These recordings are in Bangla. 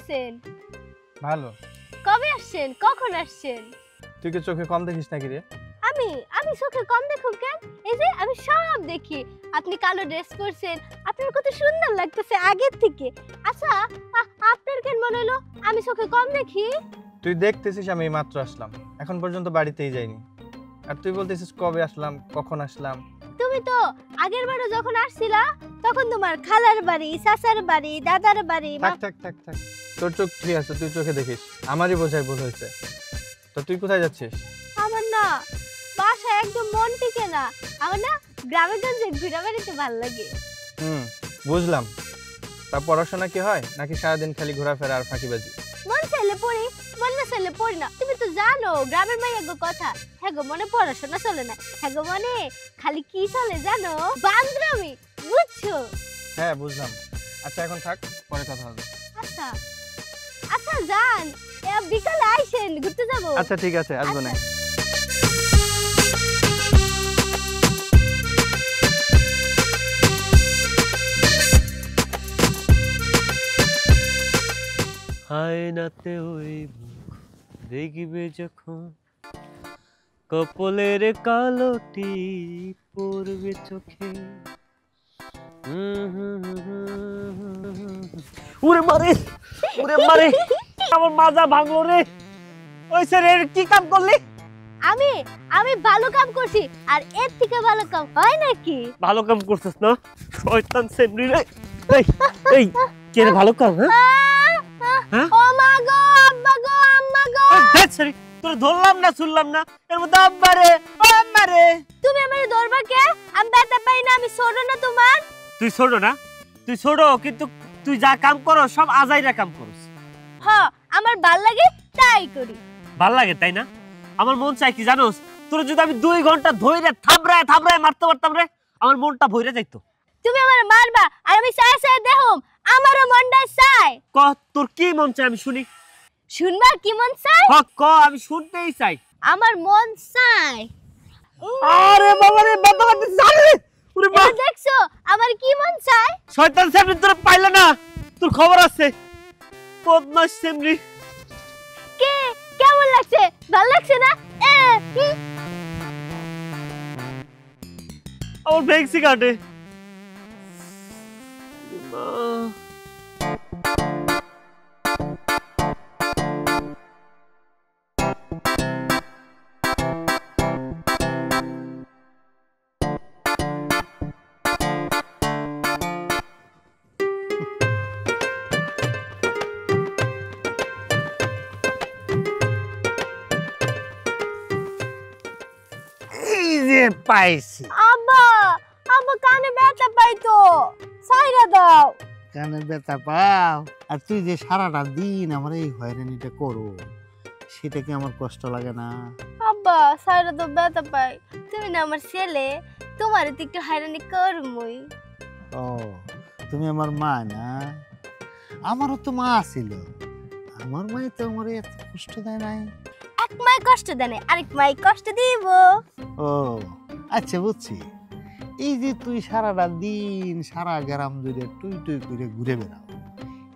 আছেন? ভালো। কবে আসছেন? কখন আসছেন? তুই কি চোখে কম দেখিস নাকি রে? আমি আমি চোখে কম দেখুন কেন? এই যে আমি সব দেখি। আপনি কালো ড্রেস পরছেন, আপনার কত সুন্দর লাগতেছে আগের থেকে। আচ্ছা, আপনার কেন মনে হলো আমি চোখে কম দেখি? তুই দেখতেছিস আমি মাত্র আসলাম, এখন পর্যন্ত বাড়িতেই যাইনি। আর তুই বলতেছিস কবে আসলাম, কখন আসলাম। তুমি তো আগের বারে যখন আসছিলা তখন তোমার খালার বাড়ি, চাচার বাড়ি, দাদার বাড়ি। থাক থাক থাক থাক, তোর চোখ ঠিক আছে, তুই চোখে দেখিস, আমারই বোঝাই ভুল হয়েছে। তো তুই কোথায় যাচ্ছিস? আমার না বাসা একদম মন টিকে না। আমার না গ্রামে গঞ্জে ঘুরে বেড়াতে ভালো লাগে। বুঝলাম। তা পড়াশোনা কি হয় নাকি সারাদিন খালি ঘোরাফেরা আর ফাঁকিবাজি? মন চাইলে পড়ি, মন না চাইলে পড়ি না। তুমি তো জানো গ্রামের মাইয়া গো কথা। হ্যাঁ গো, মনে পড়াশোনা চলে না। হ্যাঁ গো, মনে খালি কি চলে জানো? বান্দরামি, বুঝছো? হ্যাঁ বুঝলাম। আচ্ছা এখন থাক, পরে কথা হবে। আচ্ছা আচ্ছা যান, বিকালে আইসেন, ঘুরতে যাবো। আচ্ছা ঠিক আছে, আসবো না। আয়নাতে ওই মুখ দেখবে যখন, কপলের কালো টিপ পড়বে চোখে। উরে মারে, উরে মারে, আমার মাজা ভাঙলো রে। ওই স্যার এর কি কাম করলি? আমি আমি ভালো কাম করছি, আর এর থেকে ভালো কাম হয় নাকি? ভালো কাম করছিস না শয়তান সেমরি রে। এই এই কে রে ভালো কাম? হ্যাঁ ও মা গো, আব্বা গো, আম্মা গো। দেখ সরি, তোর ধরলাম না শুনলাম না, এর মধ্যে আব্বা রে, ও আম্মা রে। তুমি আমারে ধরবা কে? আমি ব্যথা পাই না, আমি ছোট না তোমার? তুই ছোট না, তুই ছোট, কিন্তু তুই যা কাম করো সব আজাইরা কাম করস। হ্যাঁ, আমার ভাল লাগে তাই করি। ভাল লাগে তাই না? আমার মন চাই কি জানোস, তোর যদি আমি 2 ঘন্টা ধইরে থাবড়ায় থাবড়ায় মারতে পারতাম রে, আমার মনটা ভইরা যাইতো। তুমি আমারে মারবা আর আমি চাই চাই দেখুম, আমারও মনটা চাই। ক তোর কি মন চাই আমি শুনি। শুনবা কি মন চাই? হ ক, আমি শুনতেই চাই। আমার মন চাই। আরে বাবা রে, বাবা বাবা জানে। ওরে মা, দেখছো আমার কি মন চাই? শয়তান সেমরি তোর পাইলা না, তোর খবর আছে। বদমাশ সেমরি। কে কেমন লাগছে? ভালো লাগছে না? আমার ভেংসি কাটে। পাইছি আব্বা, আব্বা কানে ব্যথা পাইতো, সাইরা দাও। কানে ব্যথা পাও? আর তুই যে সারাটা দিন আমার এই হয়রানিটা করো, সেটা কি আমার কষ্ট লাগে না? আব্বা সাইরা তো ব্যথা পাই, তুমি না আমার ছেলে, তোমার তো একটু হয়রানি করমই। ও তুমি আমার মা না? আমারও তো মা ছিল, আমার মাই তো আমার এত কষ্ট দেয় নাই। এক মাই কষ্ট দেয় না, আরেক মাই কষ্ট দিব। ও আচ্ছা বুঝছি। এই যে তুই সারাটা দিন সারা গ্রাম জুড়ে টুই টুই করে ঘুরে বেড়াও,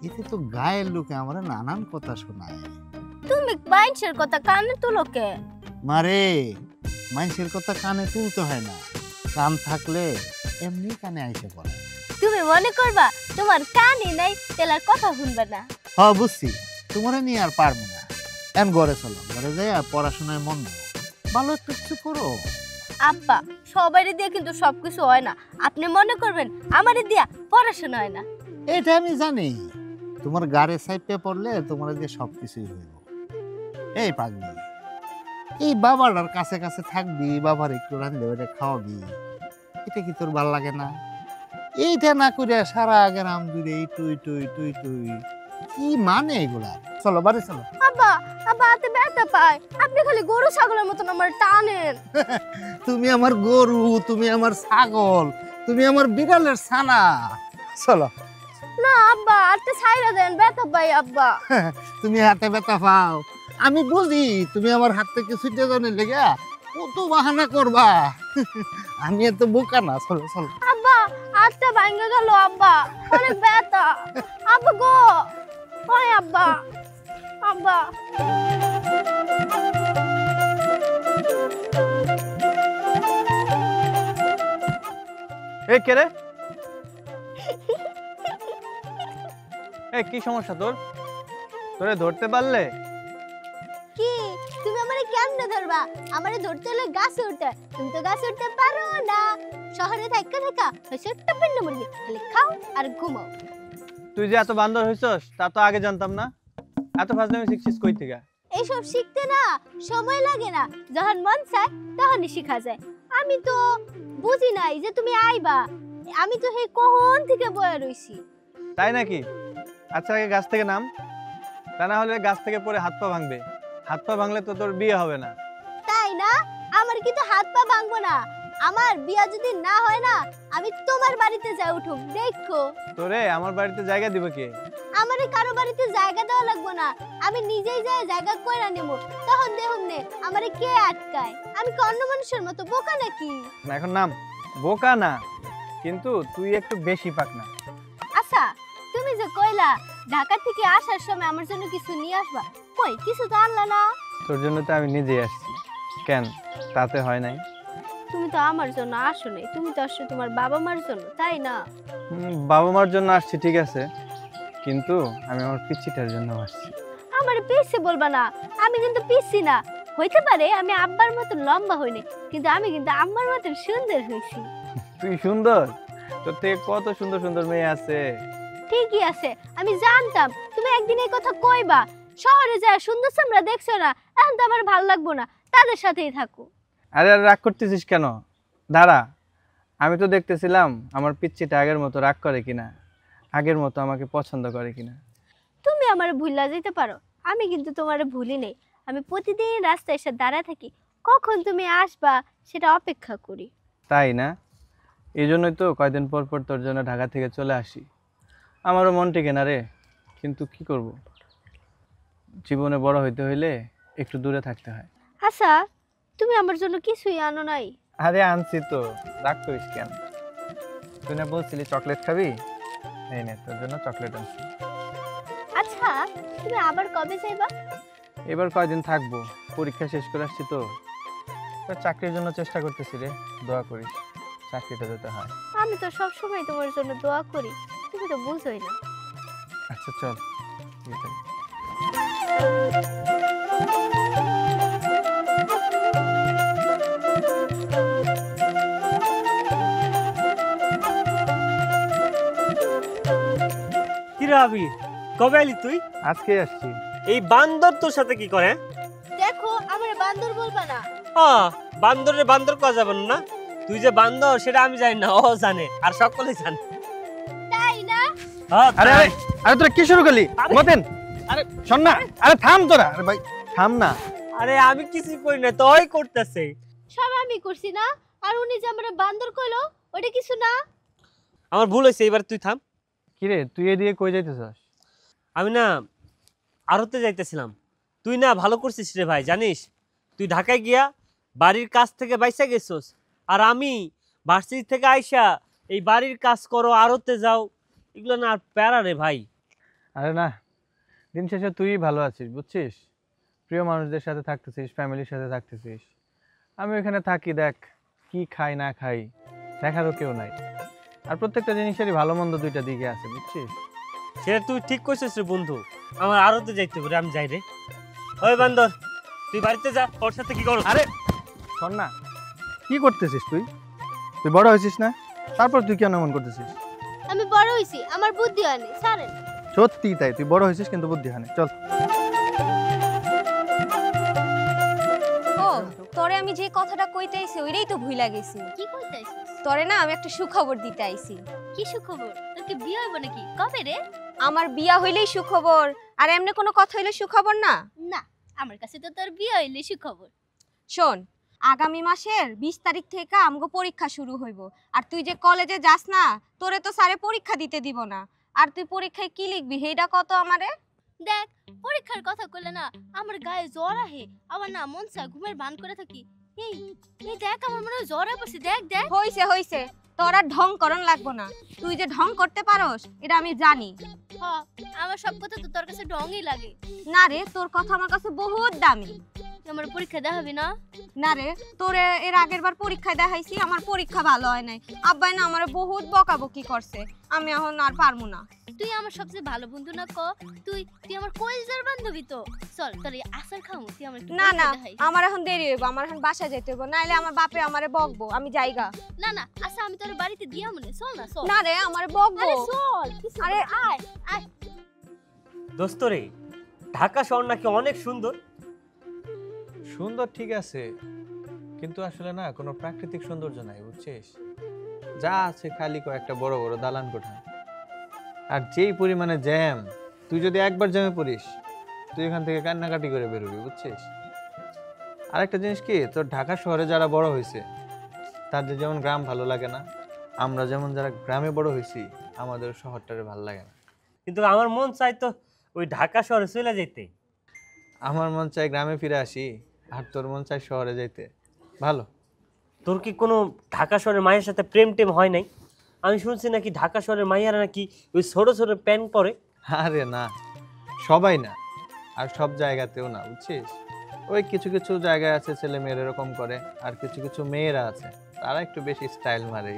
এতে তো গায়ের লোকে আমার নানান কথা শোনায়। তুমি মানুষের কথা কানে তুলো কে? মারে, মানুষের কথা কানে তুলতে হয় না, কান থাকলে এমনি কানে আইসে পড়ে। তুমি মনে করবা তোমার কানে নাই তেলার কথা শুনবে না। হ্যাঁ বুঝছি, তোমার নিয়ে আর পারবো না। এখন ঘরে চলো, ঘরে যাই আর পড়াশোনায় মন দাও, ভালো একটু কিছু করো। আব্বা সবারই দিয়ে কিন্তু সবকিছু হয় না, আপনি মনে করবেন আমারই দিয়া পড়াশোনা হয় না। এটা আমি জানি, তোমার গাড়ে সাইপে পড়লে তোমার দিয়ে সবকিছুই হইব। এই পাগলি, এই বাবাটার কাছে কাছে থাকবি, বাবার একটু রান্ধলে ওটা খাওয়াবি, এটা কি তোর ভাল লাগে না? এইটা না করে সারা গ্রাম জুড়ে টুই টুই টুই টুই, কি মানে এগুলা? চলো বাড়ি চলো। আব্বা, আব্বা হাতে ব্যথা পায়, আপনি খালি গরু ছাগলের মতন আমার টানেন। তুমি আমার গরু, তুমি আমার ছাগল, তুমি আমার বিড়ালের ছানা। চলো। না আব্বা, হাতে ছাইরা দেন, ব্যথা পাই আব্বা। তুমি হাতে ব্যথা পাও, আমি বুঝি তুমি আমার হাত থেকে ছুটে জানে লেগে কত বাহানা করবা। আমি এত বোকা না। চলো চলো। আব্বা হাতটা ভাঙে গেল আব্বা, অনেক ব্যথা। আব্বা গো, ওই আব্বা, আব্বা। এ কে রে? এ কি সমস্যা তোর? তোরে ধরতে পারলে? কি তুমি আমারে কেমনে ধরবা? আমারে ধরতে হলে গাছে উঠতে, তুমি তো গাছে উঠতে পারো না। শহরে থাকা থাকা ছোট্ট পিন্ড মুরগি, খালি খাও আর ঘুমাও। তুই যে এত বান্দর হইছস তা তো আগে জানতাম না। এত ফাজলামি শিখছিস কই থেকে? এইসব শিখতে না সময় লাগে না, যখন মন চায় তখনই শিখা যায়। আমি তো বুঝি নাই যে তুমি আইবা, আমি তো সেই কখন থেকে বয়ে রইছি। তাই নাকি? আচ্ছা আগে গাছ থেকে নাম, তা না হলে গাছ থেকে পড়ে হাত পা ভাঙবে। হাত পা ভাঙলে তো তোর বিয়ে হবে না। তাই না? আমার কিন্তু হাত পা ভাঙবো না। আমার বিয়া যদি না হয় না, আমি তোমার বাড়িতে যাই উঠুক, দেখো। তোরে আমার বাড়িতে জায়গা দিবে কে? আমারে কারো বাড়িতে জায়গা দেওয়া লাগবো না, আমি নিজেই যাই জায়গা কইরা নেব। তখন দেখুন নে আমারে কে আটকায়। আমি কি অন্য মানুষের মতো বোকা নাকি? না এখন নাম। বোকা না, কিন্তু তুই একটু বেশি পাক না। আচ্ছা, তুমি যে কইলা ঢাকা থেকে আসার সময় আমার জন্য কিছু নিয়ে আসবা, কই কিছু তো আনলা না? তোর জন্য তো আমি নিজেই আসছি। কেন, তাতে হয় নাই? তুমি তো আমার জন্য আসো নাই, তুমি তো আসছো তোমার বাবা মার জন্য, তাই না? বাবা মার জন্য আসছি ঠিক আছে, কিন্তু আমি আমার পিচ্চিটার জন্য আসছি। আমার পিসি বলবা না, আমি কিন্তু পিসি না। হইতে পারে আমি আব্বার মতো লম্বা হইনি, কিন্তু আমি কিন্তু আম্মার মতো সুন্দর হইছি। তুই সুন্দর? তোর থেকে কত সুন্দর সুন্দর মেয়ে আছে। ঠিকই আছে, আমি জানতাম তুমি একদিন এই কথা কইবা। শহরে যায় সুন্দর সামরা দেখছো না, এখন তো আমার ভালো লাগবো না, তাদের সাথেই থাকো। আরে আর রাগ করতেছিস কেন? দাঁড়া, আমি তো দেখতেছিলাম আমার পিচ্চিটা আগের মতো রাগ করে কিনা, আগের মতো আমাকে পছন্দ করে কিনা। তুমি আমার ভুলা যেতে পারো, আমি কিন্তু তোমার ভুলি নেই। আমি প্রতিদিন রাস্তায় এসে দাঁড়া থাকি, কখন তুমি আসবা সেটা অপেক্ষা করি। তাই না? এই জন্যই তো কয়দিন পর পর তোর জন্য ঢাকা থেকে চলে আসি। আমারও মন টেকে না রে, কিন্তু কি করব, জীবনে বড় হইতে হইলে একটু দূরে থাকতে হয়। আচ্ছা, তুমি আমার জন্য কিছুই আনো নাই? আরে আনছি তো, রাগ করিস কেন? তুই না বলছিলি চকলেট খাবি, এই নে তোর জন্য চকলেট আনছি। আচ্ছা, তুমি আবার কবে যাইবা? এবার কয়দিন থাকবো, পরীক্ষা শেষ করে আসছি তো। তোর চাকরির জন্য চেষ্টা করতেছি রে, দোয়া করিস চাকরিটা দিতে হয়। আমি তো সব সময় তোমার জন্য দোয়া করি, তুমি তো বুঝোই না। আচ্ছা চল। কি রে আবির, কবে এলি তুই? আজকে আসছি। এই বান্দর তোর সাথে কি করে? দেখো, আমার বান্দর বলবা না। হ্যাঁ, বান্দরে বান্দর কওয়া যাবে না। তুই যে বান্দর সেটা আমি জানি না, ও জানে, আর সকলে জানে। তাই না? হ্যাঁ, আরে আরে আরে তোরা কি শুরু করলি? আরে- মতেন, আরে শোন না, আরে থাম তোরা, আরে ভাই থাম না। আরে আমি কিছু করি না, তোই করতেছে। সব আমি করছি না? আর উনি যে আমার বান্দর কইলো, ওটা কিছু না? আমার ভুল হয়েছে, এবার তুই থাম। কিরে তুই এদিকে কই যাইতেছস? আমি না আড়তে যাইতেছিলাম। তুই না ভালো করছিস রে ভাই, জানিস তুই ঢাকায় গিয়া বাড়ির কাজ থেকে বাইসা গেছস, আর আমি ভার্সিটি থেকে আইসা এই বাড়ির কাজ করো, আড়তে যাও, এগুলো না আর প্যারা রে ভাই। আরে না, দিন শেষে তুই ভালো আছিস বুঝছিস, প্রিয় মানুষদের সাথে থাকতেছিস, ফ্যামিলির সাথে থাকতেছিস। আমি এখানে থাকি, দেখ কি খাই না খাই দেখারও কেউ নাই। আর প্রত্যেকটা জিনিসেরই ভালো মন্দ দুইটা দিকে আছে বুঝছিস। সেটা তুই ঠিক করছিস রে বন্ধু, আমার আড়তে যাইতে পারে, আমি যাই রে। ওই বান্দর, তুই বাড়িতে যা, ওর সাথে কি করো? আরে শোন না, কি করতেছিস তুই? তুই বড় হয়েছিস না, তারপর তুই কেন এমন করতেছিস? আমি বড় হইছি, আমার বুদ্ধি হয়নি, ছাড়েন। সত্যি তাই, তুই বড় হয়েছিস কিন্তু বুদ্ধি হয় না। চল। ও, তোরে আমি যে কথাটা কইতে আইছি ওইটাই তো ভুইলা গেছি। কি কইতাইছিস? তোরে না আমি একটা সুখবর দিতে আইছি। কি সুখবর? তোর কি বিয়ে হইব নাকি? কবে রে? আমার বিয়া হইলেই সুখবর, আর এমনি কোনো কথা হইলে সুখবর না? না, আমার কাছে তো তোর বিয়ে হইলে সুখবর। শোন, আগামী মাসের 20 তারিখ থেকে আমগো পরীক্ষা শুরু হইব। আর তুই যে কলেজে যাস না, তোরে তো স্যারে পরীক্ষা দিতে দিব না। আর তুই পরীক্ষায় কি লিখবি সেইটা কত আমারে? দেখ, পরীক্ষার কথা কইলে না আমার গায়ে জ্বর আহে, আবার না মন চায় ঘুমের ভান করে থাকি। এই এই দেখ, আমার মনে হয় জ্বরে পড়ছে, দেখ দেখ। হইছে হইছে, তোর আর ঢং করন লাগবো না। তুই যে ঢং করতে পারোস এটা আমি জানি। হ্যাঁ, আমার সব কথা তো তোর কাছে ঢঙই লাগে। না রে, তোর কথা আমার কাছে বহুত দামি। তুই আমার পরীক্ষা দেখাবি না? না রে, তোরে এর আগের বার পরীক্ষায় দেখাইছি, আমার পরীক্ষা ভালো হয় নাই। আব্বাই না আমার বহুত বকাবকি করছে, আমি এখন আর পারবো না। তুই আমার সবচেয়ে ভালো বন্ধু না ক? তুই তুই আমার কলেজের বান্ধবী তো। চল তোর এই আচার খামু, তুই আমার একটু না না, পরীক্ষা দেখাই। আমার এখন দেরি হইব, আমার এখন বাসায় যেতে হইব, নাইলে আমার বাপে আমারে বকবো। আমি যাইগা। না না, আচ্ছা আমি তোর বাড়িতে দিয়া মনে, চল না চল। না রে, আমারে বকবো। আরে চল, কিছু আরে না, আয় আয়। দোস্ত রে, ঢাকা শহর নাকি অনেক সুন্দর। সুন্দর ঠিক আছে, কিন্তু আসলে না কোনো প্রাকৃতিক সৌন্দর্য নাই, বুঝছিস? যা আছে খালি কয়েকটা বড় বড় দালান কোঠা। আর যেই পরিমাণে জ্যাম, তুই যদি একবার জ্যামে পড়িস তুই এখান থেকে কান্নাকাটি করে বেরোবি, বুঝছিস? আরেকটা জিনিস কি, তোর ঢাকা শহরে যারা বড় হয়েছে তাদের যেমন গ্রাম ভালো লাগে না, আমরা যেমন যারা গ্রামে বড় হয়েছি আমাদের শহরটারে ভালো লাগে না। কিন্তু আমার মন চাই তো ওই ঢাকা শহরে চলে যেতে। আমার মন চাই গ্রামে ফিরে আসি, আর তোর মন চাই শহরে যাইতে। ভালো। তোর কি কোনো ঢাকা শহরের মায়ের সাথে প্রেম টেম হয় নাই? আমি শুনছি নাকি ঢাকা শহরের মাইয়ারা নাকি ওই ছোট ছোট প্যান্ট পরে। আরে না, সবাই না, আর সব জায়গাতেও না, বুঝছিস? ওই কিছু কিছু জায়গায় আছে ছেলে মেয়ের এরকম করে, আর কিছু কিছু মেয়েরা আছে তারা একটু বেশি স্টাইল মারে।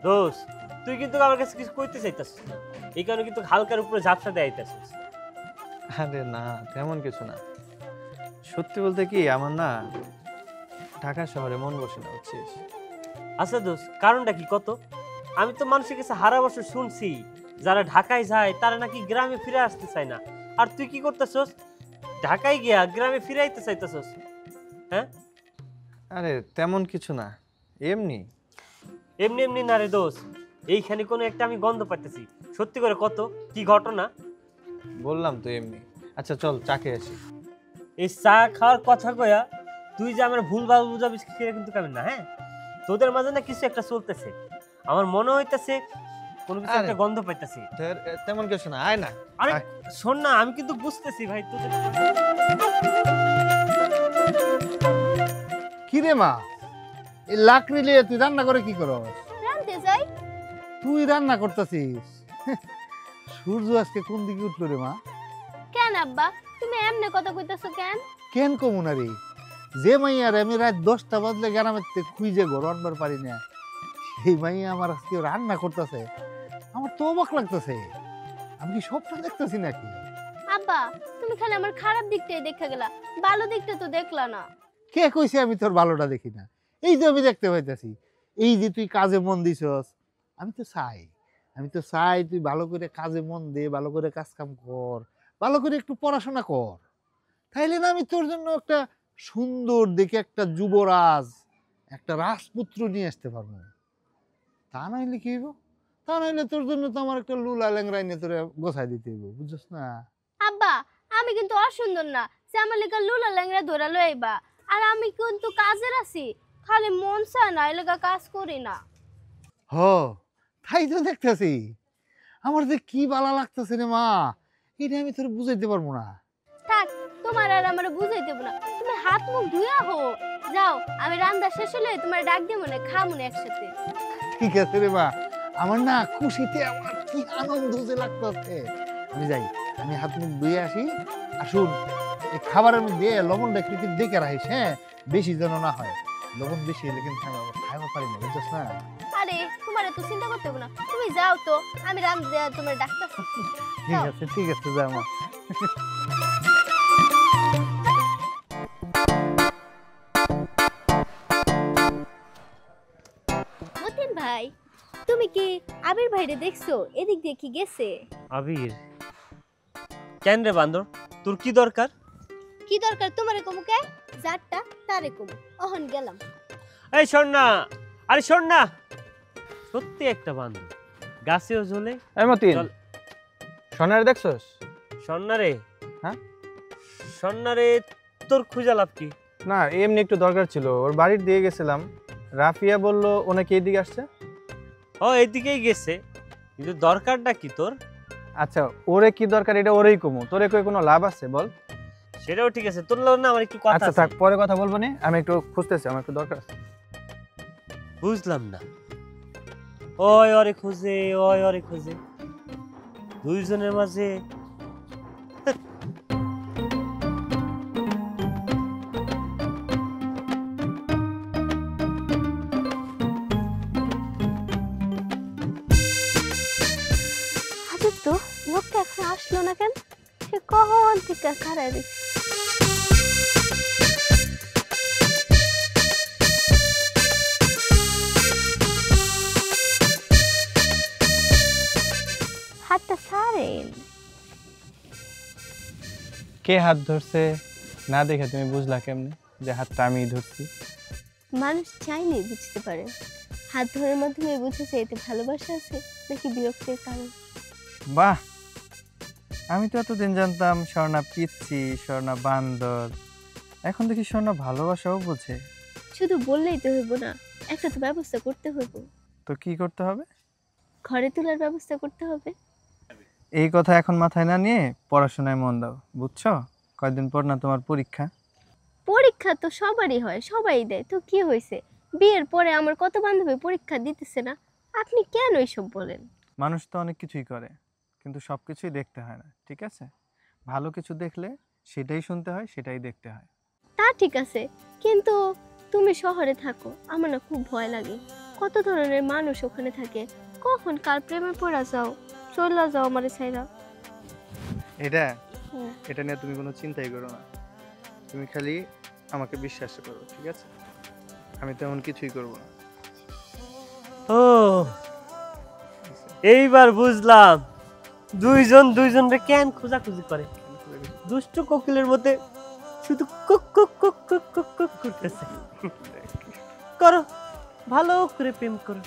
দোষ, তুই কিন্তু আমার কাছে কিছু কইতে চাইতাছিস না, এই কারণে কিন্তু হালকার উপরে ঝাপসা দেয়াইতাছিস। আরে না, তেমন কিছু না। সত্যি বলতে কি, আমার না ঢাকা শহরে মন বসে না, বুঝছিস? আচ্ছা দোষ, কারণটা কি কত? আমি তো মানুষের কাছে হারা বছর শুনছি যারা ঢাকায় যায় তারা নাকি গ্রামে ফিরে আসতে চায় না, আর তুই কি করতেছস? ঢাকায় গিয়া গ্রামে ফিরে আইতে চাইতেছস? হ্যাঁ? আরে তেমন কিছু না, এমনি। এমনি এমনি না রে দোষ, এইখানে কোনো একটা আমি গন্ধ পাইতেছি। সত্যি করে কত, কি ঘটনা? বললাম তো এমনি। আচ্ছা চল চা খেয়ে আসি। এই চা খাওয়ার কথা কয়া তুই যে আমার ভুলভাল বুঝাবি সেটা কিন্তু কেমন না। হ্যাঁ, তোদের মাঝে না কিছু একটা চলতেছে, আমার মনে হইতেছে কোনো কিছু একটা গন্ধ পাইতেছি। তেমন কিছু না, আয় না। আরে আয়। শোন না, আমি কিন্তু বুঝতেছি ভাই তোদের। কি রে মা, এই লাকড়ি নিয়ে তুই রান্না করে কি করস? রানতে যাই। তুই রান্না করতেছিস? সূর্য আজকে কোন দিকে উঠলো রে মা? কেন আব্বা, তুমি এমনি কথা কইতাছো কেন? কেন কমুনারি, যে মাইয়া রে আমি রাত 10টা বাজলে গ্রামের থেকে খুঁজে ঘর আনবার পারি না, সেই মাইয়া আমার আজকে রান্না করতেছে, আমার তো অবাক লাগতেছে। আমি কি স্বপ্ন দেখতেছি নাকি? আব্বা, তুমি খালি আমার খারাপ দিকটাই দেখা গেলা, ভালো দিকটা তো দেখলা না। কে কইছে আমি তোর ভালোটা দেখি না? এই যে আমি দেখতে পাইতেছি, এই যে তুই কাজে মন দিছস, আমি তো চাই তুই ভালো করে কাজে মন দে, ভালো করে কাজ কাম কর, ভালো করে একটু পড়াশোনা কর। তাইলে না আমি তোর জন্য একটা সুন্দর দেখে একটা যুবরাজ, একটা রাজপুত্র নিয়ে আসতে পারবো। তা নাইলে কি হইব? তা নাইলে তোর জন্য তো আমার একটা লুলা ল্যাংরাই নিয়ে তোরে গোছাই দিতে হইব, বুঝছস না? আব্বা, আমি কিন্তু অসুন্দর না যে আমার লেগা লুলা ল্যাংরা ধরা লইবা। আর আমি কিন্তু কাজের আছি, খালি মন চায় না এলাকা কাজ করি না। হ, তাই তো দেখতেছি। আমার যে কি বালা লাগতেছে রে মা, এটা আমি তোর বুঝাইতে পারবো না। থাক, তোমার আর আমার বুঝাই দেব না, তুমি হাত মুখ ধুয়া হো। যাও, আমি রান্না শেষ হলে তোমার ডাক দিব না, খাবো না একসাথে। ঠিক আছে রে মা, আমার না খুশিতে আমার কি আনন্দ যে লাগতেছে। আমি যাই, আমি হাত মুখ ধুয়ে আসি। আর শুন, এই খাবারের মধ্যে লবণটা একটু কিন্তু দেখে রাখিস, হ্যাঁ? বেশি যেন না হয়, লবণ বেশি হলে কিন্তু আমি আবার খাইতে পারি না, বুঝছস না? আরে তোমার তো চিন্তা করতে হবে না, তুমি যাও তো, আমি রান্না তোমার ডাকতেছি। ঠিক আছে যা মা। মতিন ভাই, তুমি কি আবির ভাইরে দেখছো? এদিক দিয়ে কি গেছে? আবির? কেন রে বান্দর, তোর কি দরকার? কি দরকার তোমারে কমুকে? যারটা তারে কমু, অহন গেলাম। এই শোন না, আরে শোন না, সত্যি একটা বান্দর, গাছেও ঝোলে। এই মতিন, চল। সোনারে দেখছস? সন্নারে? হ্যাঁ? সন্নারে তোর খুঁজা লাভ কি? না, এমনি একটু দরকার ছিল, ওর বাড়ির দিয়ে গেছিলাম। রাফিয়া বললো ও নাকি এদিকে আসছে। ও এদিকেই গেছে, কিন্তু দরকারটা কি তোর? আচ্ছা, ওরে কি দরকার এটা ওরেই কমু, তোরে কই কোনো লাভ আছে বল? সেটাও ঠিক আছে, তোর লোক না আমার একটু কথা আচ্ছা আছে। থাক, পরে কথা বলবো নি, আমি একটু খুঁজতেছি, আমার একটু দরকার আছে। বুঝলাম না, ওই ওরে খুঁজে, ওই ওরে খুঁজে, দুইজনের মাঝে আদিত্য, লোকটা এখন আসলো না কেন? সে কখন থেকে খারাপ দিচ্ছে। হাতটা ছাড়েন। কে হাত ধরছে না দেখে তুমি বুঝলা কেমনে যে হাতটা আমি ধরছি? মানুষ চাইলেই বুঝতে পারে। হাত ধরার মাধ্যমে বুঝেছে এতে ভালোবাসা আছে নাকি বিরক্তির কারণ। বাহ, আমি তো এতদিন জানতাম স্বর্ণা পিচ্ছি, স্বর্ণা বান্দর, এখন দেখি স্বর্ণা ভালোবাসাও বোঝে। শুধু বললেই তো হইব না, একটা তো ব্যবস্থা করতে হইব। তো কি করতে হবে? ঘরে তোলার ব্যবস্থা করতে হবে। এই কথা এখন মাথায় না নিয়ে পড়াশোনায় মন দাও, বুঝছো? কয়েকদিন পর না তোমার পরীক্ষা। পরীক্ষা তো সবারই হয়, সবাই দেয়, তো কি হয়েছে? বিয়ের পরে আমার কত বান্ধবী পরীক্ষা দিতেছে না, আপনি কেন এইসব বলেন? মানুষ তো অনেক কিছুই করে, কিন্তু সব কিছুই দেখতে হয় না, ঠিক আছে? ভালো কিছু দেখলে সেটাই শুনতে হয়, সেটাই দেখতে হয়। তা ঠিক আছে, কিন্তু তুমি শহরে থাকো, আমার না খুব ভয় লাগে। কত ধরনের মানুষ ওখানে থাকে, কখন কার প্রেমে পড়া যাও, চলে যাও আমার ছাইরা। এটা হুম। এটা নিয়ে তুমি কোনো চিন্তাই করো না, তুমি খালি আমাকে বিশ্বাস করো, ঠিক আছে? আমি তেমন কিছুই করব না। ও এইবার বুঝলাম দুইজন দুইজনরে কেন খোঁজাখুঁজি করে। দুষ্টু কোকিলের মধ্যে শুধু cook cook cook cook cook cook করতেছে। করো, ভালো করে প্রেম করো।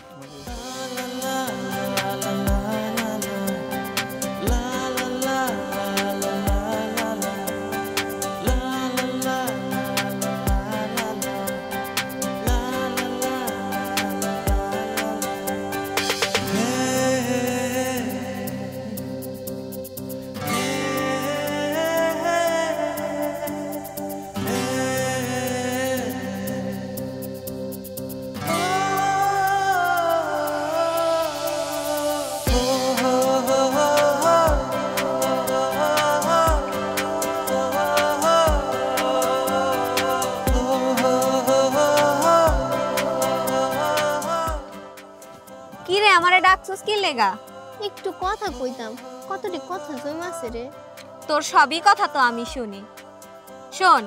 কি রে আমারে ডাকছস কি লেগা? একটু কথা কইতাম, কতটি কথা জমাছে রে। তোর সবই কথা তো আমি শুনি। শোন,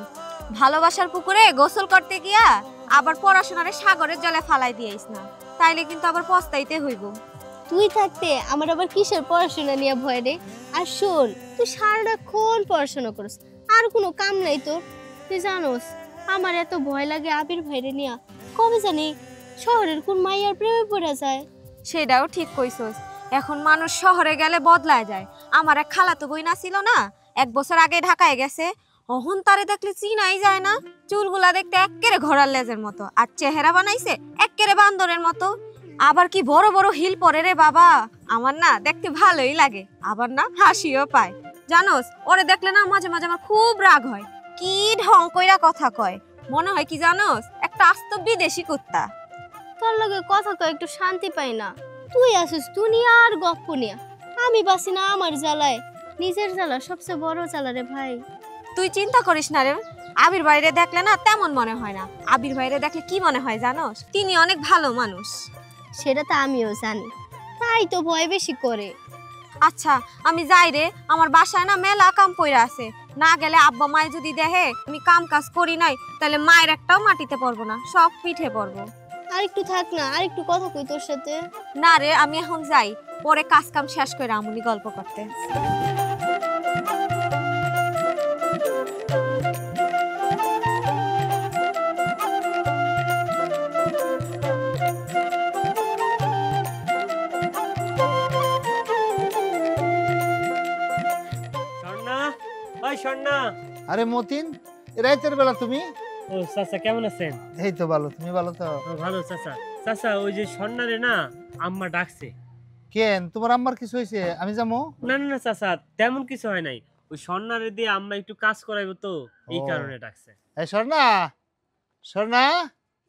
ভালোবাসার পুকুরে গোসল করতে গিয়া আবার পড়াশোনারে সাগরের জলে ফালাই দিয়েছ না, তাইলে কিন্তু আবার পস্তাইতে হইব। তুই থাকতে আমার আবার কিসের পড়াশোনা নিয়ে ভয় রে? আর শোন, তুই সারাক্ষণ পড়াশোনা করস, আর কোনো কাম নাই তোর। তুই জানোস আমার এত ভয় লাগে আবির ভাইরে নিয়া, কবে জানি শহরের কোন মাইয়ার প্রেমে পড়া যায়। সেটাও ঠিক কইছস, এখন মানুষ শহরে গেলে বদলায় যায়। আমার এক খালাতো বইনা ছিল না, 1 বছর আগে ঢাকায় গেছে, অহন তারে দেখলে চিনাই যায় না। চুলগুলা দেখতে এক্কেরে ঘোড়ার লেজের মতো, আর চেহারা বানাইছে এক্কেরে বান্দরের মতো। আবার কি বড় বড় হিল পরে রে বাবা, আমার না দেখতে ভালোই লাগে, আবার না হাসিও পায়। জানোস, ওরে দেখলে না মাঝে মাঝে আমার খুব রাগ হয়। কি ঢং কইরা কথা কয়, মনে হয় কি জানোস একটা আস্ত বিদেশি কুত্তা। তোর লগে কথা কয় একটু শান্তি পাই না। তুই আসিস দুনিয়া আর গপ্প নিয়া, আমি বাসি না আমার জ্বালায়। নিজের জ্বালা সবচেয়ে বড় জ্বালা রে ভাই। তুই চিন্তা করিস না রে, আবির ভাইরে দেখলে না তেমন মনে হয় না। আবির ভাইরে দেখলে কি মনে হয় জানোস, তিনি অনেক ভালো মানুষ। সেটা তো আমিও জানি, তাই তো ভয় বেশি করে। আচ্ছা আমি যাই রে, আমার বাসায় না মেলা কাম পইরা আছে, না গেলে আব্বা মায় যদি দেখে আমি কাম কাজ করি নাই, তাহলে মায়ের একটাও মাটিতে পড়বো না, সব পিঠে পড়বো। আর একটু থাক না, আর একটু কথা কই তোর সাথে। না রে, আমি এখন যাই, পরে কাজ কাম শেষ করে আমুনি গল্প করতে। স্বর্ণা, ওই স্বর্ণা। আরে মতিন, রাতের বেলা তুমি? ও চাচা কেমন আছেন? এই তো ভালো, তুমি ভালো তো? ও, ভালো চাচা। চাচা ওই যে স্বর্ণারে না আম্মা ডাকছে। কেন, তোমার আম্মার কিছু হয়েছে? আমি যাবো? না না না চাচা, তেমন কিছু হয় নাই, ওই স্বর্ণারে দিয়ে আম্মা একটু কাজ করাইবো তো, এই ও। কারণে ডাকছে। এই স্বর্ণা, স্বর্ণা,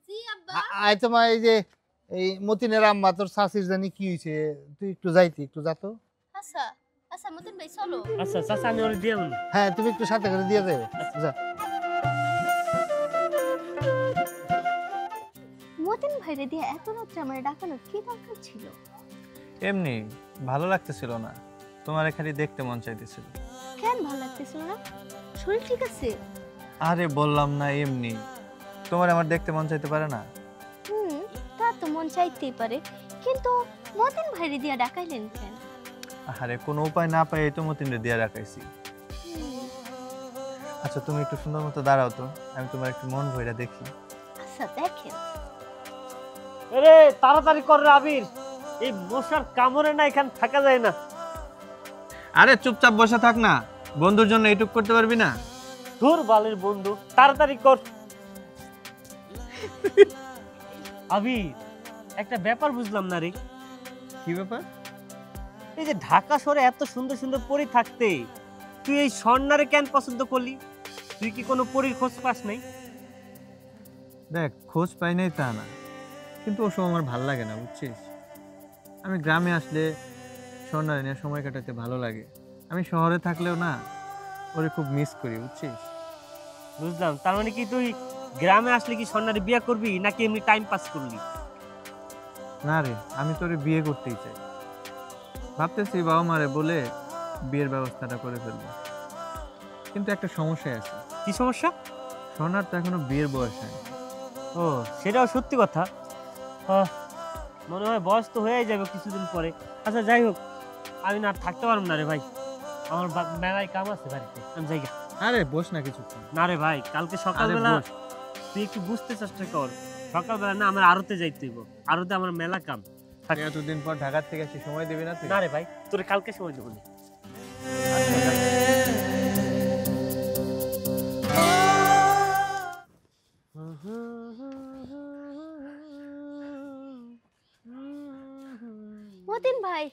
জি আব্বা। আয় তোমার এই যে এই মতিনের আম্মা তোর শাশির জানি কি হয়েছে, তুই একটু যাইতি, একটু যা তো। আচ্ছা আচ্ছা মতিন ভাই চলো। আচ্ছা চাচা আমি ওরে দিয়ে বলি। হ্যাঁ তুমি একটু সাথে করে দিয়ে দেবে যা। মতিন ভাইরে দিয়ে এত রাত্রে আমার ডাকানোর কি দরকার ছিল? এমনি ভালো লাগতেছিল না, তোমার খালি দেখতে মন চাইতেছিল। কেন ভালো লাগতেছিল না? শরীর ঠিক আছে? আরে বললাম না এমনি, তোমার আমার দেখতে মন চাইতে পারে না? তা তো মন চাইতেই পারে, কিন্তু মতিন ভাইরে দিয়ে ডাকাইলেন কেন? আরে কোনো উপায় না পাই তো মতিনরে দিয়ে রাখাইছি। আচ্ছা তুমি একটু সুন্দর মতো দাঁড়াও তো, আমি তোমার একটু মন ভইরা দেখি। আচ্ছা দেখেন। আরে তাড়াতাড়ি কর রে আবির, এই মশার কামড়ে না এখানে থাকা যায় না। আরে চুপচাপ বসে থাক না, বন্ধুর জন্য এইটুক করতে পারবি না? ধুর বালের বন্ধু, তাড়াতাড়ি কর। আবির একটা ব্যাপার বুঝলাম না রে। কি ব্যাপার? এই যে ঢাকা শহরে এত সুন্দর সুন্দর পরী থাকতে তুই এই স্বর্ণারে কেন পছন্দ করলি? তুই কি কোনো পরীর খোঁজ পাস নাই? দেখ খোঁজ পাই নাই তা না, কিন্তু ওসব আমার ভালো লাগে না বুঝছিস। আমি গ্রামে আসলে স্বর্ণারে নিয়ে সময় কাটাতে ভালো লাগে, আমি শহরে থাকলেও না ওরে খুব মিস করি বুঝছিস। বুঝলাম, তার মানে কি তুই গ্রামে আসলে কি স্বর্ণারে বিয়ে করবি নাকি এমনি টাইম পাস করলি? না রে, আমি তোরে বিয়ে করতেই চাই, ভাবতেছি বাবা মারে বলে বিয়ের ব্যবস্থাটা করে ফেলবো। কিন্তু একটা সমস্যা আছে। কি সমস্যা? স্বর্ণার তো এখনো বিয়ের বয়স হয়নি। ও সেটাও সত্যি কথা। মনে হয় বয়স তো হয়ে যাবে কিছুদিন পরে। আচ্ছা যাই হোক, আমি না আর থাকতে পারবো না রে ভাই, আমার মেলায় কাম আছে বাড়িতে, আমি যাই গা। আরে বস না কিছুক্ষণ। না রে ভাই, কালকে আরে সকালবেলা বস। তুই একটু বুঝতে চেষ্টা কর, সকালবেলা না আমার আড়তে যাইতে হইব, আড়তে আমার মেলা কাম। থাক। এতদিন পর ঢাকা থেকে আসি, সময় দিবি না তুই? না রে ভাই, তোর কালকে সময় দেবো না। মতিন ভাই,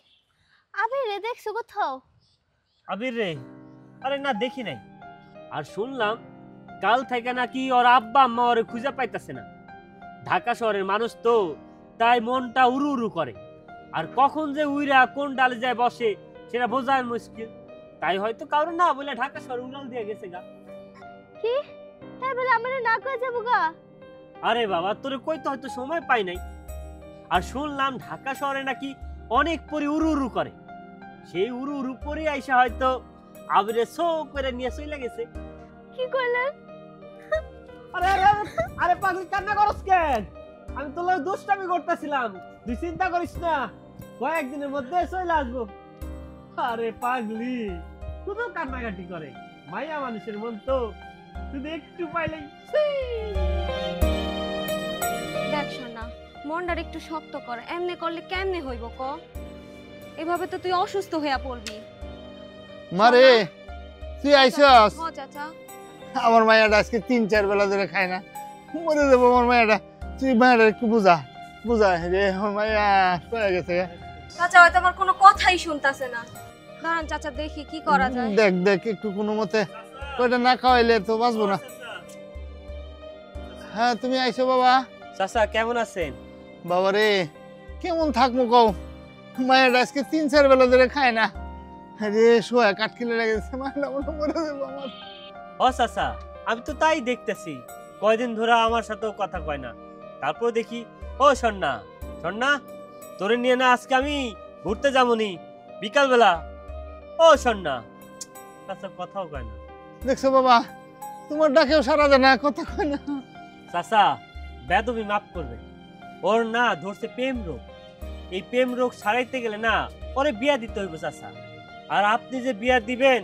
আবিরে দেখছো কোথাও? আবির রে, আরে না দেখি নাই। আর শুনলাম কাল থেকে নাকি ওর আব্বা আম্মা ওরে খুঁজে পাইতাছে না। ঢাকা শহরের মানুষ তো, তাই মনটা উড়ু উড়ু করে, আর কখন যে উইরা কোন ডালে যায় বসে সেটা বোঝার মুশকিল। তাই হয়তো কারণ না বলে ঢাকা শহরে উড়াল দিয়ে গেছে গা। কি তাই বলে আমারে না কয়ে যাবো গা? আরে বাবা, তোরে কইতে হয়তো সময় পাই নাই। আর শুনলাম ঢাকা শহরে নাকি অনেক পরি উড়ু উড়ু করে, সেই উড়ু উড়ু পরি আইসা হয়তো আবিরে শো করে নিয়ে চলে গেছে। কি কইলেন? আরে আরে আরে পাগলি, কান্না করছ কেন? আমি তো লয় দুষ্টামি করতেছিলাম, তুই চিন্তা করিস না, কয়েকদিনের মধ্যে চলে আসবো। আরে পাগলি, শুধু কান্নাকাটি করে, মাইয়া মানুষের মন তো, শুধু একটু পাইলেই দেখ না, মনটার একটু শক্ত কর, এমনি করলে কেমনে হইব ক? এভাবে তো তুই অসুস্থ হইয়া পড়বি। মারে তুই আইসস? হ চাচা। আমার মায়েরা আজকে 3-4 বেলা ধরে খায় না, মরে যাবো আমার মায়েরা। তুই মায়েরা একটু বুঝা রে, আমার মায়া হয়ে গেছে। চাচা হয়তো আমার কোনো কথাই শুনতাছে না। দাঁড়ান চাচা, দেখি কি করা যায়। দেখ দেখ একটু কোনো মতে, ওইটা না খাওয়াইলে তো বাঁচবো না। হ্যাঁ তুমি আইসো বাবা। চাচা কেমন আছেন? বাবা রে কেমন থাকবো কও, মায়ের আজকে 3-4 বেলা ধরে খায় না রে, শোয়া কাটকিলে লেগেছে, মায়েরা মনে মরে যাবো আমার। ও চাচা, আমি তো তাই দেখতেছি, কয়দিন ধরে আমার সাথেও কথা কয় না। তারপর দেখি, ও সন্না সন্না, তোরে নিয়ে না আজকে আমি ঘুরতে যাবনি বিকাল বেলা। ও সন্না, চাচা কথাও কয় না। দেখছো বাবা, তোমার ডাকেও সারা দেয় না, কথা কয় না। চাচা বেদবি মাফ করবে, ওর না ধরছে প্রেম রোগ। এই প্রেম রোগ সারাইতে গেলে না ওরে বিয়া দিতে হইব চাচা। আর আপনি যে বিয়া দিবেন,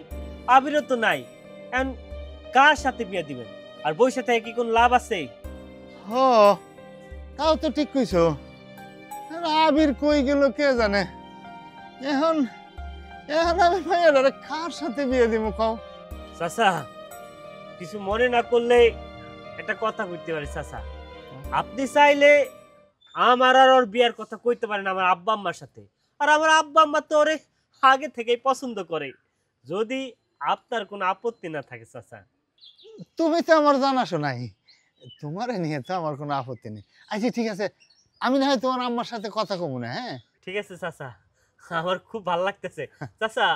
আবিরও তো নাই, এখন কার সাথে বিয়া দিবেন? আর বইসা থেকে কি কোন লাভ আছে? হ তাও তো ঠিক কইছো, আর আবির কই গেল কে জানে। এখন এখন আমি মায়ের কার সাথে বিয়ে দিব কও? চাচা কিছু মনে না করলে একটা কথা কইতে পারি চাচা। আপনি চাইলে আমার আর ওর বিয়ার কথা কইতে পারেন আমার আব্বা আম্মার সাথে। আর আমার আব্বা আম্মা তো ওরে আগে থেকেই পছন্দ করে, যদি আপনার কোনো আপত্তি না থাকে চাচা। তুমি তো আমার জানাশো নাই, তোমার নিয়ে তো আমার কোনো আপত্তি নেই। আচ্ছা ঠিক আছে, আমি না হয় তোমার আম্মার সাথে কথা কমু না। হ্যাঁ ঠিক আছে চাচা, আমার খুব ভালো লাগতেছে। চাচা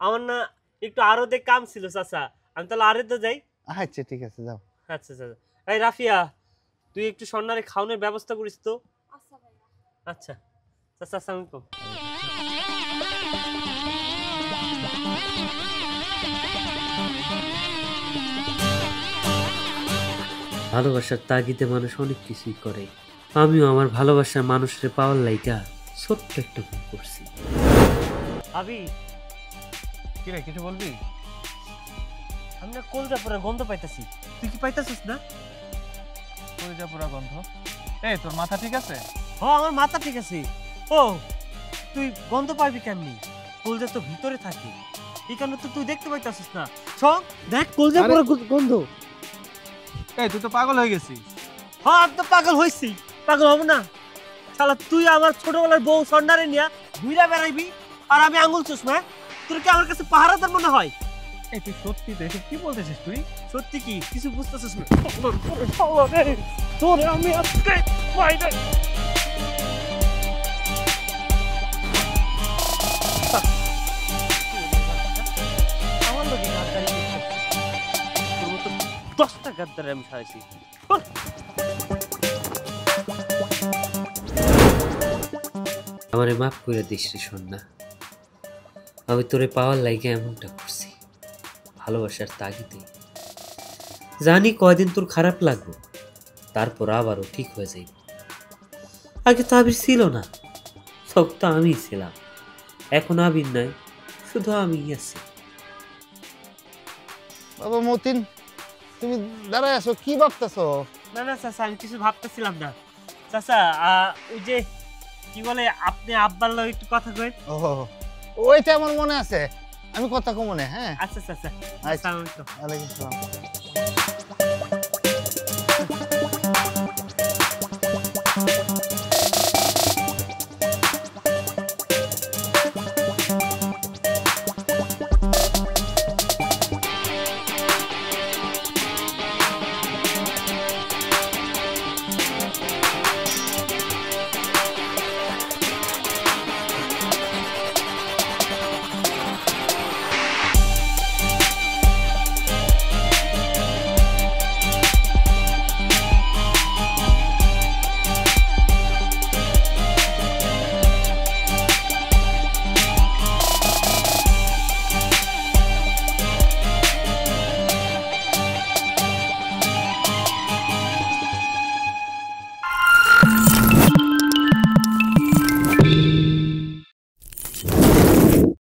আমার না একটু আরতে কাম ছিল চাচা, আমি তাহলে আরতে যাই। আচ্ছা ঠিক আছে, যাও। আচ্ছা চাচা। এই রাফিয়া, তুই একটু স্বর্ণারে খাওয়ানোর ব্যবস্থা করিস তো। আচ্ছা চাচা, আসসালামু আলাইকুম। ভালোবাসার তাগিদে মানুষ অনেক কিছুই করে, আমিও আমার ভালোবাসার মানুষের পাওয়ার লাইগা ছোট্ট একটা ভুল করছি। আবি, কি রে, কিছু বলবি? আমি না কলজা পুরা গন্ধ পাইতাছি, তুই কি পাইতাছিস না? কলিজা পুরা গন্ধ? এই তোর মাথা ঠিক আছে? হ্যাঁ আমার মাথা ঠিক আছে। ও তুই গন্ধ পাইবি কেমনি? কলজা তো ভিতরে থাকে, এই কারণে তো তুই দেখতে পাইতাছিস না। সব দেখ কলজা পুরা গন্ধ। এই তুই তো পাগল হয়ে গেছিস। হ্যাঁ আমি তো পাগল হইছি, পাগল হব না? শালা তুই আমার ছোটবেলার বউ সন্ডারে নিয়া ঘুরা বেড়াইবি আর আমি আঙুল চুষমা? তোর কি আমার কাছে পাহারাদার মনে হয়? এই তুই সত্যি তো এসব কি বলতেছিস তুই? সত্যি কি কিছু বুঝতেছিস না? তোরে আমি আজকে বাইরে আমার লোকে গাদ্দারি করছে। তোর মতো 10টা গাদ্দারে আমি সারাইছি। আমারে মাফ করে দিস রে সোনা, আমি তোরে পাওয়ার লাইগে এমনটা করছি ভালোবাসার তাগিদে। জানি কয়দিন তোর খারাপ লাগবে, তারপর আবারও ঠিক হয়ে যাইব। আগে তো আবির ছিল না, সব তো আমি ছিলাম, এখন আবির নাই, শুধু আমি আছি। বাবা মতিন, তুমি দাঁড়ায় আছো, কি ভাবতেছো? না না চাচা, আমি কিছু ভাবতেছিলাম না। চাচা ওই যে কি বলে, আপনি আব্বার লগে একটু কথা কই। ও ওইটা আমার মনে আছে, আমি কথা কমনে। হ্যাঁ আচ্ছা চাচা, আচ্ছা। আসসালামু আলাইকুম। ওয়ালাইকুম আসসালাম।